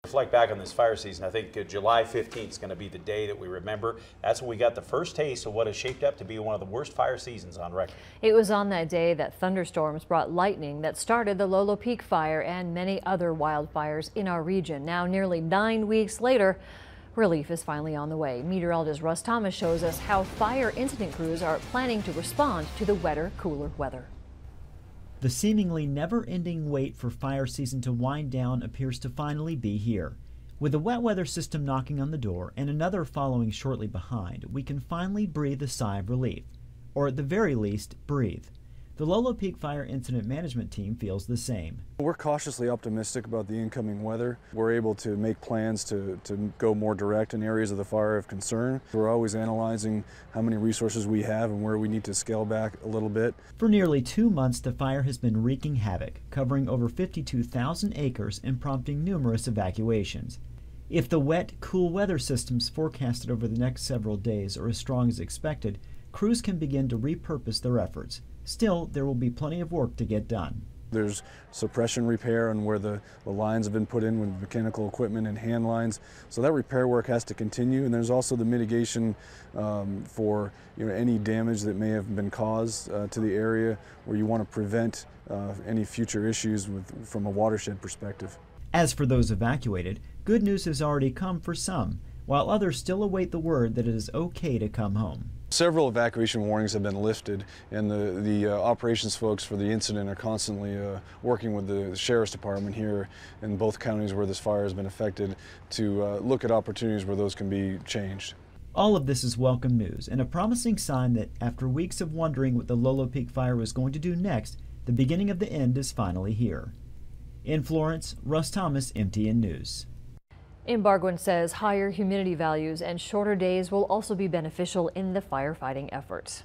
Reflect back on this fire season, I think July 15th is going to be the day that we remember. That's when we got the first taste of what has shaped up to be one of the worst fire seasons on record. It was on that day that thunderstorms brought lightning that started the Lolo Peak Fire and many other wildfires in our region. Now, nearly 9 weeks later, relief is finally on the way. Meteorologist Russ Thomas shows us how fire incident crews are planning to respond to the wetter, cooler weather. The seemingly never-ending wait for fire season to wind down appears to finally be here. With the wet weather system knocking on the door and another following shortly behind, we can finally breathe a sigh of relief. Or at the very least, breathe. The Lolo Peak Fire Incident Management Team feels the same. We're cautiously optimistic about the incoming weather. We're able to make plans to go more direct in areas of the fire of concern. We're always analyzing how many resources we have and where we need to scale back a little bit. For nearly 2 months, the fire has been wreaking havoc, covering over 52,000 acres and prompting numerous evacuations. If the wet, cool weather systems forecasted over the next several days are as strong as expected, crews can begin to repurpose their efforts. Still, there will be plenty of work to get done. There's suppression repair on where the lines have been put in with mechanical equipment and hand lines. So that repair work has to continue, and there's also the mitigation for any damage that may have been caused to the area where you want to prevent any future issues from a watershed perspective. As for those evacuated, good news has already come for some, while others still await the word that it is okay to come home. Several evacuation warnings have been lifted, and the operations folks for the incident are constantly working with the Sheriff's Department here in both counties where this fire has been affected to look at opportunities where those can be changed. All of this is welcome news and a promising sign that after weeks of wondering what the Lolo Peak Fire was going to do next, the beginning of the end is finally here. In Florence, Russ Thomas, MTN News. Embargoin says higher humidity values and shorter days will also be beneficial in the firefighting efforts.